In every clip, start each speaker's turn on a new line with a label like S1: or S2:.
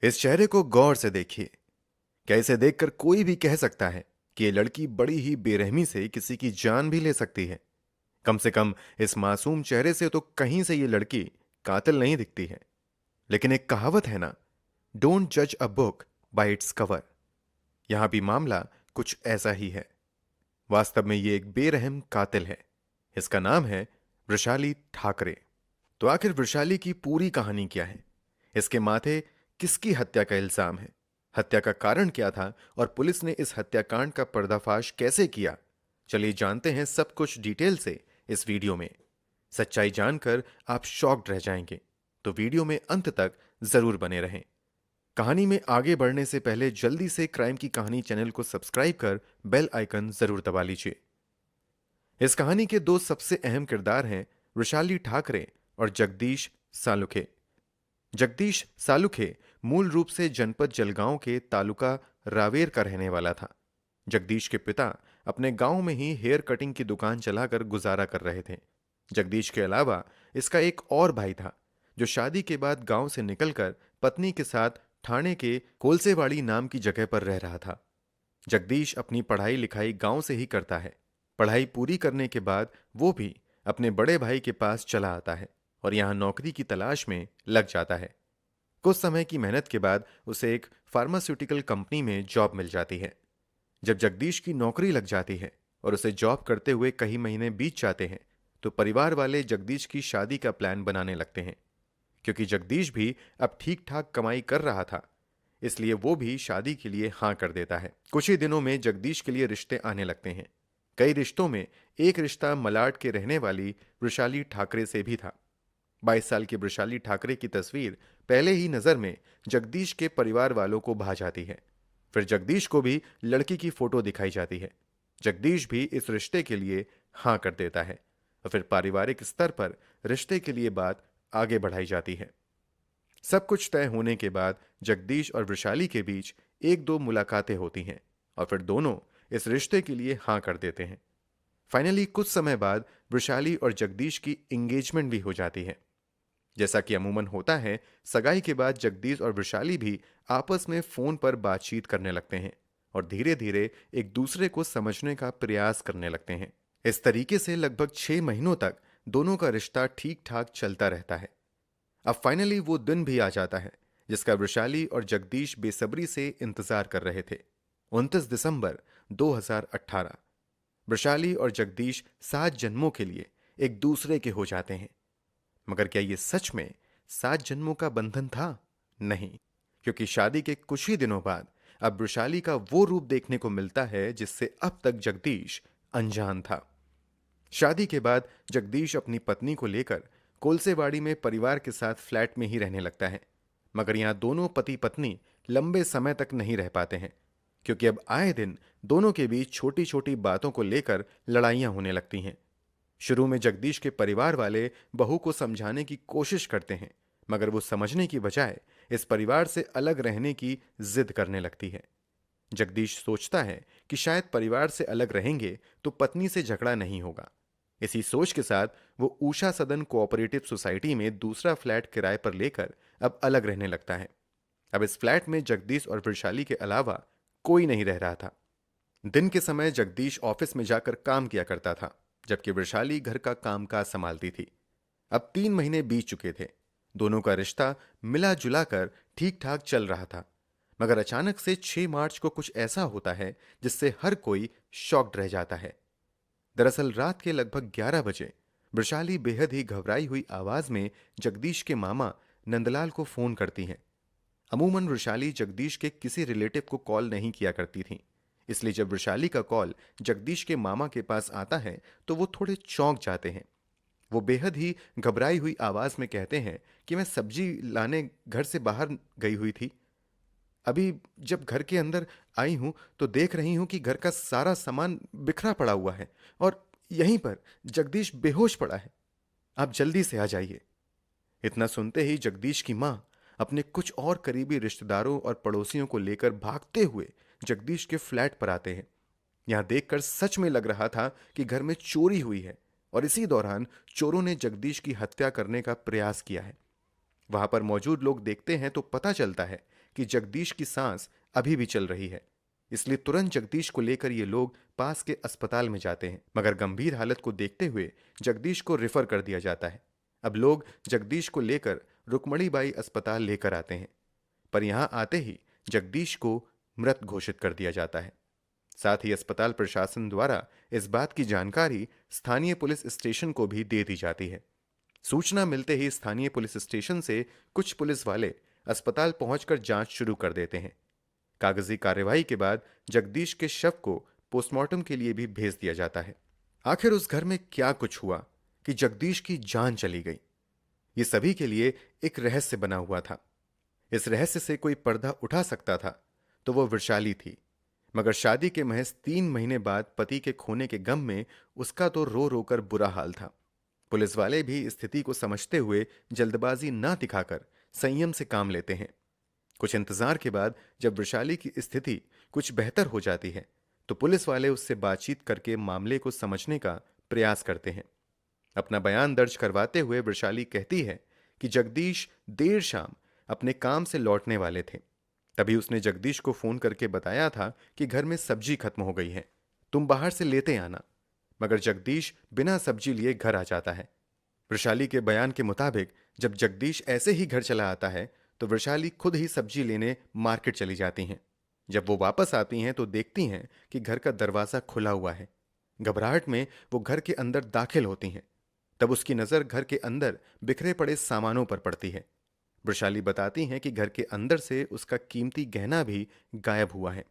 S1: इस चेहरे को गौर से देखिए। क्या इसे देखकर कोई भी कह सकता है कि ये लड़की बड़ी ही बेरहमी से किसी की जान भी ले सकती है? कम से कम इस मासूम चेहरे से तो कहीं से ये लड़की कातिल नहीं दिखती है। लेकिन एक कहावत है ना, डोंट जज a book by its cover. यहां भी मामला कुछ ऐसा ही है। वास्तव में ये एक बेरहम कातिल है। इसका नाम है वृषाली ठाकरे। तो आखिर वृषाली की पूरी कहानी क्या है? इसके माथे किसकी हत्या का इल्जाम है? हत्या का कारण क्या था और पुलिस ने इस हत्याकांड का पर्दाफाश कैसे किया? चलिए जानते हैं सब कुछ डिटेल से इस वीडियो में। सच्चाई जानकर आप शॉक्ड रह जाएंगे, तो वीडियो में अंत तक जरूर बने रहें। कहानी में आगे बढ़ने से पहले जल्दी से क्राइम की कहानी चैनल को सब्सक्राइब कर बेल आइकन जरूर दबा लीजिए। इस कहानी के दो सबसे अहम किरदार हैं वृषाली ठाकरे और जगदीश सालुखे। जगदीश सालुखे मूल रूप से जनपद जलगांव के तालुका रावेर का रहने वाला था। जगदीश के पिता अपने गांव में ही हेयर कटिंग की दुकान चलाकर गुजारा कर रहे थे। जगदीश के अलावा इसका एक और भाई था, जो शादी के बाद गांव से निकलकर पत्नी के साथ ठाणे के कोलसेवाड़ी नाम की जगह पर रह रहा था। जगदीश अपनी पढ़ाई लिखाई गांव से ही करता है। पढ़ाई पूरी करने के बाद वो भी अपने बड़े भाई के पास चला आता है और यहां नौकरी की तलाश में लग जाता है। कुछ समय की मेहनत के बाद उसे एक फार्मास्यूटिकल कंपनी में जॉब मिल जाती है। जब जगदीश की नौकरी लग जाती है और उसे जॉब करते हुए कई महीने बीत जाते हैं, तो परिवार वाले जगदीश की शादी का प्लान बनाने लगते हैं। क्योंकि जगदीश भी अब ठीक ठाक कमाई कर रहा था, इसलिए वो भी शादी के लिए हां कर देता है। कुछ ही दिनों में जगदीश के लिए रिश्ते आने लगते हैं। कई रिश्तों में एक रिश्ता मलाड के रहने वाली वृषाली ठाकरे से भी था। 22 साल की वृषाली ठाकरे की तस्वीर पहले ही नजर में जगदीश के परिवार वालों को भा जाती है। फिर जगदीश को भी लड़की की फोटो दिखाई जाती है। जगदीश भी इस रिश्ते के लिए हां कर देता है और फिर पारिवारिक स्तर पर रिश्ते के लिए बात आगे बढ़ाई जाती है। सब कुछ तय होने के बाद जगदीश और वृषाली के बीच एक दो मुलाकातें होती हैं और फिर दोनों इस रिश्ते के लिए हां कर देते हैं। फाइनली कुछ समय बाद वृषाली और जगदीश की एंगेजमेंट भी हो जाती है। जैसा कि अमूमन होता है, सगाई के बाद जगदीश और वृषाली भी आपस में फोन पर बातचीत करने लगते हैं और धीरे धीरे एक दूसरे को समझने का प्रयास करने लगते हैं। इस तरीके से लगभग 6 महीनों तक दोनों का रिश्ता ठीक ठाक चलता रहता है। अब फाइनली वो दिन भी आ जाता है जिसका वृषाली और जगदीश बेसब्री से इंतजार कर रहे थे। 29 दिसंबर 2018। वृषाली और जगदीश 7 जन्मों के लिए एक दूसरे के हो जाते हैं। मगर क्या ये सच में 7 जन्मों का बंधन था? नहीं, क्योंकि शादी के कुछ ही दिनों बाद अब वृषाली का वो रूप देखने को मिलता है जिससे अब तक जगदीश अनजान था। शादी के बाद जगदीश अपनी पत्नी को लेकर कोलसेवाड़ी में परिवार के साथ फ्लैट में ही रहने लगता है। मगर यहां दोनों पति पत्नी लंबे समय तक नहीं रह पाते हैं, क्योंकि अब आए दिन दोनों के बीच छोटी छोटी बातों को लेकर लड़ाइयां होने लगती हैं। शुरू में जगदीश के परिवार वाले बहू को समझाने की कोशिश करते हैं, मगर वो समझने की बजाय इस परिवार से अलग रहने की जिद करने लगती है। जगदीश सोचता है कि शायद परिवार से अलग रहेंगे तो पत्नी से झगड़ा नहीं होगा। इसी सोच के साथ वो ऊषा सदन कोऑपरेटिव सोसाइटी में दूसरा फ्लैट किराए पर लेकर अब अलग रहने लगता है। अब इस फ्लैट में जगदीश और वृषाली के अलावा कोई नहीं रह रहा था। दिन के समय जगदीश ऑफिस में जाकर काम किया करता था, जबकि वृषाली घर का कामकाज संभालती थी। अब 3 महीने बीत चुके थे। दोनों का रिश्ता मिला जुला कर ठीक ठाक चल रहा था। मगर अचानक से 6 मार्च को कुछ ऐसा होता है जिससे हर कोई शॉक्ड रह जाता है। दरअसल रात के लगभग 11 बजे वृषाली बेहद ही घबराई हुई आवाज में जगदीश के मामा नंदलाल को फोन करती हैं। अमूमन वृषाली जगदीश के किसी रिलेटिव को कॉल नहीं किया करती थी, इसलिए जब वृषाली का कॉल जगदीश के मामा के पास आता है तो वो थोड़े चौंक जाते हैं। वो बेहद ही घबराई हुई आवाज में कहते हैं कि मैं सब्जी लाने घर से बाहर गई हुई थी। अभी जब घर के अंदर आई हूं तो देख रही हूं कि घर का सारा सामान बिखरा पड़ा हुआ है और यहीं पर जगदीश बेहोश पड़ा है। आप जल्दी से आ जाइए। इतना सुनते ही जगदीश की मां अपने कुछ और करीबी रिश्तेदारों और पड़ोसियों को लेकर भागते हुए जगदीश के फ्लैट पर आते हैं। यहां देखकर सच में लग रहा था कि घर में चोरी हुई है और इसी दौरान चोरों ने जगदीश की हत्या करने का प्रयास किया है। वहां पर मौजूद लोग देखते हैं तो पता चलता है कि जगदीश की सांस अभी भी चल रही है। इसलिए तुरंत जगदीश को लेकर ये लोग पास के अस्पताल में जाते हैं, मगर गंभीर हालत को देखते हुए जगदीश को रेफर कर दिया जाता है। अब लोग जगदीश को लेकर रुक्मणीबाई अस्पताल लेकर आते हैं, पर यहां आते ही जगदीश को मृत घोषित कर दिया जाता है। साथ ही अस्पताल प्रशासन द्वारा इस बात की जानकारी स्थानीय पुलिस स्टेशन को भी दे दी जाती है। सूचना मिलते ही स्थानीय पुलिस स्टेशन से कुछ पुलिस वाले अस्पताल पहुंचकर जांच शुरू कर देते हैं। कागजी कार्यवाही के बाद जगदीश के शव को पोस्टमार्टम के लिए भी भेज दिया जाता है। आखिर उस घर में क्या कुछ हुआ कि जगदीश की जान चली गई, ये सभी के लिए एक रहस्य बना हुआ था। इस रहस्य से कोई पर्दा उठा सकता था तो वो वृषाली थी, मगर शादी के महज 3 महीने बाद पति के खोने के गम में उसका तो रो रो कर बुरा हाल था। पुलिस वाले भी स्थिति को समझते हुए जल्दबाजी ना दिखाकर संयम से काम लेते हैं। कुछ इंतजार के बाद जब वृषाली की स्थिति कुछ बेहतर हो जाती है तो पुलिस वाले उससे बातचीत करके मामले को समझने का प्रयास करते हैं। अपना बयान दर्ज करवाते हुए वृषाली कहती है कि जगदीश देर शाम अपने काम से लौटने वाले थे। तभी उसने जगदीश को फोन करके बताया था कि घर में सब्जी खत्म हो गई है, तुम बाहर से लेते आना। मगर जगदीश बिना सब्जी लिए घर आ जाता है। वृषाली के बयान के मुताबिक जब जगदीश ऐसे ही घर चला आता है तो वृषाली खुद ही सब्जी लेने मार्केट चली जाती हैं। जब वो वापस आती हैं तो देखती हैं कि घर का दरवाजा खुला हुआ है। घबराहट में वो घर के अंदर दाखिल होती हैं। तब उसकी नजर घर के अंदर बिखरे पड़े सामानों पर पड़ती है। वृषाली बताती हैं कि घर के अंदर से उसका कीमती गहना भी गायब हुआ है।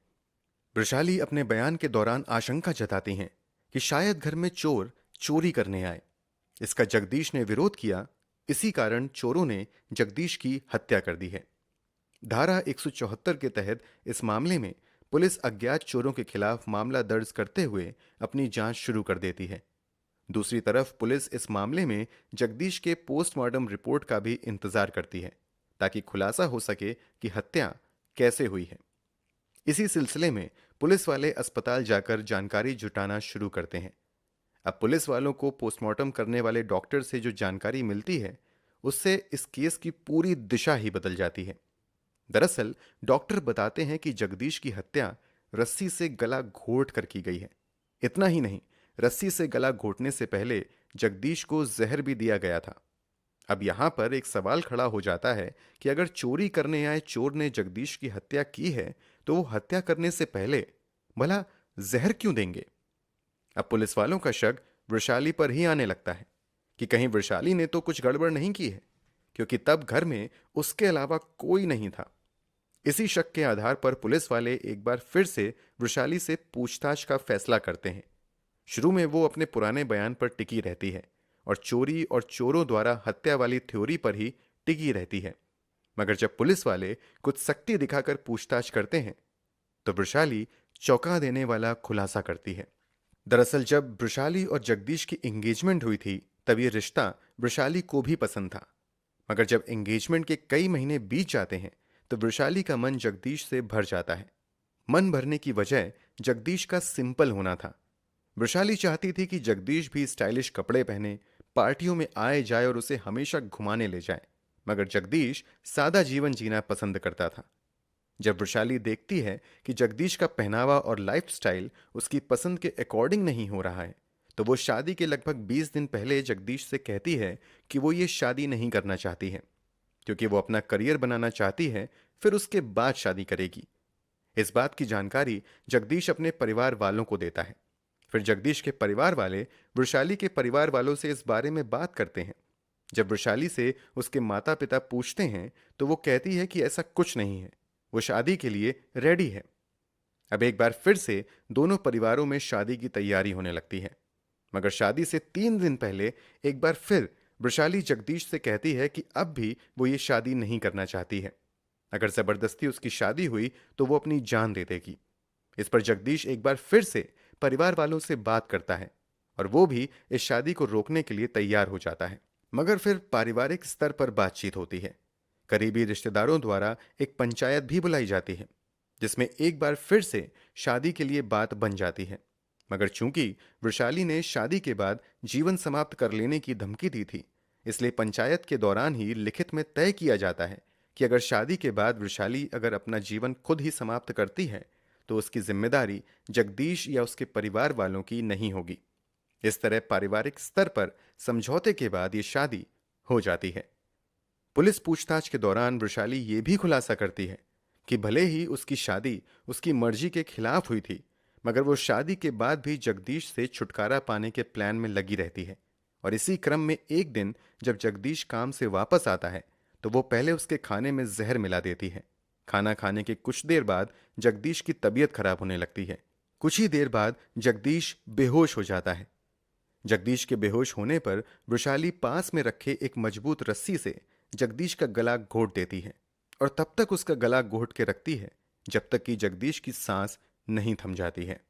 S1: वृषाली अपने बयान के दौरान आशंका जताती हैं कि शायद घर में चोर चोरी करने आए। इसका जगदीश ने विरोध किया, इसी कारण चोरों ने जगदीश की हत्या कर दी है। धारा 174 के तहत इस मामले में पुलिस अज्ञात चोरों के खिलाफ मामला दर्ज करते हुए अपनी जांच शुरू कर देती है। दूसरी तरफ पुलिस इस मामले में जगदीश के पोस्टमार्टम रिपोर्ट का भी इंतजार करती है ताकि खुलासा हो सके कि हत्या कैसे हुई है। इसी सिलसिले में पुलिस वाले अस्पताल जाकर जानकारी जुटाना शुरू करते हैं। अब पुलिस वालों को पोस्टमार्टम करने वाले डॉक्टर से जो जानकारी मिलती है उससे इस केस की पूरी दिशा ही बदल जाती है। दरअसल डॉक्टर बताते हैं कि जगदीश की हत्या रस्सी से गला घोट कर की गई है। इतना ही नहीं, रस्सी से गला घोटने से पहले जगदीश को जहर भी दिया गया था। अब यहां पर एक सवाल खड़ा हो जाता है कि अगर चोरी करने आए चोर ने जगदीश की हत्या की है तो वो हत्या करने से पहले भला जहर क्यों देंगे। अब पुलिस वालों का शक वृषाली पर ही आने लगता है कि कहीं वृषाली ने तो कुछ गड़बड़ नहीं की है, क्योंकि तब घर में उसके अलावा कोई नहीं था। इसी शक के आधार पर पुलिस वाले एक बार फिर से वृषाली से पूछताछ का फैसला करते हैं। शुरू में वो अपने पुराने बयान पर टिकी रहती है और चोरी और चोरों द्वारा हत्या वाली थ्योरी पर ही टिकी रहती है। मगर जब पुलिस वाले कुछ सख्ती दिखाकर पूछताछ करते हैं तो वृषाली चौंका देने वाला खुलासा करती है। दरअसल जब वृषाली और जगदीश की एंगेजमेंट हुई थी तब ये रिश्ता वृषाली को भी पसंद था। मगर जब एंगेजमेंट के कई महीने बीत जाते हैं तो वृषाली का मन जगदीश से भर जाता है। मन भरने की वजह जगदीश का सिंपल होना था। वृषाली चाहती थी कि जगदीश भी स्टाइलिश कपड़े पहने, पार्टियों में आए जाए और उसे हमेशा घुमाने ले जाए। मगर जगदीश सादा जीवन जीना पसंद करता था। जब वृषाली देखती है कि जगदीश का पहनावा और लाइफस्टाइल उसकी पसंद के अकॉर्डिंग नहीं हो रहा है तो वो शादी के लगभग 20 दिन पहले जगदीश से कहती है कि वो ये शादी नहीं करना चाहती है, क्योंकि वो अपना करियर बनाना चाहती है, फिर उसके बाद शादी करेगी। इस बात की जानकारी जगदीश अपने परिवार वालों को देता है। फिर जगदीश के परिवार वाले वृषाली के परिवार वालों से इस बारे में बात करते हैं। जब वृषाली से उसके माता पिता पूछते हैं तो वो कहती है कि ऐसा कुछ नहीं है, वो शादी के लिए रेडी है। अब एक बार फिर से दोनों परिवारों में शादी की तैयारी होने लगती है। मगर शादी से 3 दिन पहले एक बार फिर वृषाली जगदीश से कहती है कि अब भी वो ये शादी नहीं करना चाहती है। अगर जबरदस्ती उसकी शादी हुई तो वो अपनी जान दे देगी। इस पर जगदीश एक बार फिर से परिवार वालों से बात करता है और वो भी इस शादी को रोकने के लिए तैयार हो जाता है। मगर फिर पारिवारिक स्तर पर बातचीत होती है। करीबी रिश्तेदारों द्वारा एक पंचायत भी बुलाई जाती है जिसमें एक बार फिर से शादी के लिए बात बन जाती है। मगर चूंकि वृषाली ने शादी के बाद जीवन समाप्त कर लेने की धमकी दी थी, इसलिए पंचायत के दौरान ही लिखित में तय किया जाता है कि अगर शादी के बाद वृषाली अगर अपना जीवन खुद ही समाप्त करती है तो उसकी जिम्मेदारी जगदीश या उसके परिवार वालों की नहीं होगी। इस तरह पारिवारिक स्तर पर समझौते के बाद ये शादी हो जाती है। पुलिस पूछताछ के दौरान वृषाली ये भी खुलासा करती है कि भले ही उसकी शादी उसकी मर्जी के खिलाफ हुई थी, मगर वो शादी के बाद भी जगदीश से छुटकारा पाने के प्लान में लगी रहती है। और इसी क्रम में एक दिन जब जगदीश काम से वापस आता है तो वो पहले उसके खाने में जहर मिला देती है। खाना खाने के कुछ देर बाद जगदीश की तबीयत खराब होने लगती है। कुछ ही देर बाद जगदीश बेहोश हो जाता है। जगदीश के बेहोश होने पर वृषाली पास में रखे एक मजबूत रस्सी से जगदीश का गला घोंट देती है और तब तक उसका गला घोंट के रखती है जब तक कि जगदीश की सांस नहीं थम जाती है।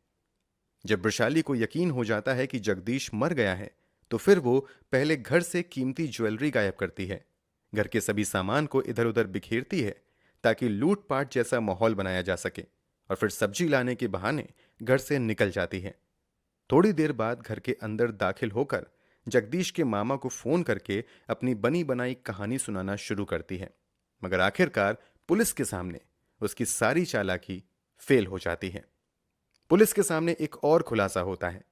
S1: जब वृषाली को यकीन हो जाता है कि जगदीश मर गया है तो फिर वो पहले घर से कीमती ज्वेलरी गायब करती है, घर के सभी सामान को इधर उधर बिखेरती है ताकि लूटपाट जैसा माहौल बनाया जा सके, और फिर सब्जी लाने के बहाने घर से निकल जाती है। थोड़ी देर बाद घर के अंदर दाखिल होकर जगदीश के मामा को फोन करके अपनी बनी बनाई कहानी सुनाना शुरू करती है, मगर आखिरकार पुलिस के सामने उसकी सारी चालाकी फेल हो जाती है। पुलिस के सामने एक और खुलासा होता है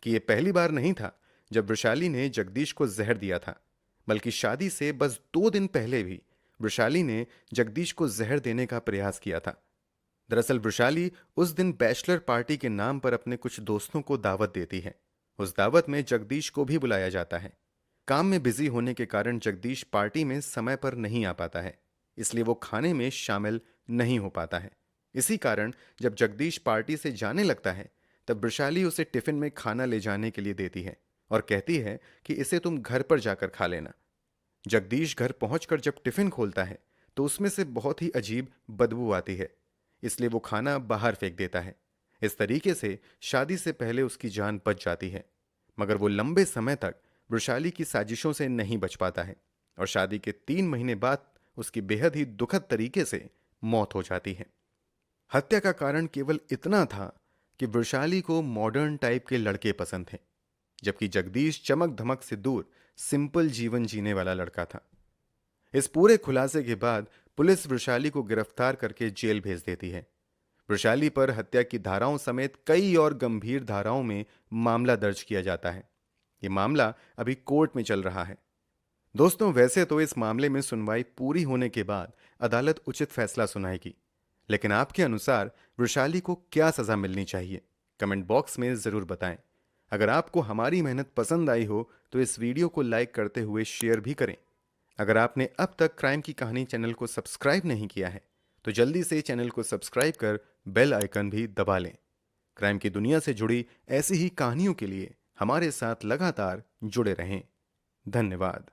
S1: कि यह पहली बार नहीं था जब वृषाली ने जगदीश को जहर दिया था, बल्कि शादी से बस 2 दिन पहले भी वृषाली ने जगदीश को जहर देने का प्रयास किया था। दरअसल वृषाली उस दिन बैचलर पार्टी के नाम पर अपने कुछ दोस्तों को दावत देती है। उस दावत में जगदीश को भी बुलाया जाता है। काम में बिजी होने के कारण जगदीश पार्टी में समय पर नहीं आ पाता है, इसलिए वो खाने में शामिल नहीं हो पाता है। इसी कारण जब जगदीश पार्टी से जाने लगता है तब वृषाली उसे टिफिन में खाना ले जाने के लिए देती है और कहती है कि इसे तुम घर पर जाकर खा लेना। जगदीश घर पहुंचकर जब टिफिन खोलता है तो उसमें से बहुत ही अजीब बदबू आती है, इसलिए वो खाना बाहर फेंक देता है। इस तरीके से शादी से पहले उसकी जान बच जाती है, मगर वो लंबे समय तक वृषाली की साजिशों से नहीं बच पाता है और शादी के 3 महीने बाद उसकी बेहद ही दुखद तरीके से मौत हो जाती है। हत्या का कारण केवल इतना था कि वृषाली को मॉडर्न टाइप के लड़के पसंद थे, जबकि जगदीश चमक धमक से दूर सिंपल जीवन जीने वाला लड़का था। इस पूरे खुलासे के बाद पुलिस वृषाली को गिरफ्तार करके जेल भेज देती है। वृषाली पर हत्या की धाराओं समेत कई और गंभीर धाराओं में मामला दर्ज किया जाता है। यह मामला अभी कोर्ट में चल रहा है। दोस्तों, वैसे तो इस मामले में सुनवाई पूरी होने के बाद अदालत उचित फैसला सुनाएगी, लेकिन आपके अनुसार वृषाली को क्या सजा मिलनी चाहिए? कमेंट बॉक्स में जरूर बताएं। अगर आपको हमारी मेहनत पसंद आई हो तो इस वीडियो को लाइक करते हुए शेयर भी करें। अगर आपने अब तक क्राइम की कहानी चैनल को सब्सक्राइब नहीं किया है तो जल्दी से चैनल को सब्सक्राइब कर बेल आइकन भी दबा लें। क्राइम की दुनिया से जुड़ी ऐसी ही कहानियों के लिए हमारे साथ लगातार जुड़े रहें। धन्यवाद।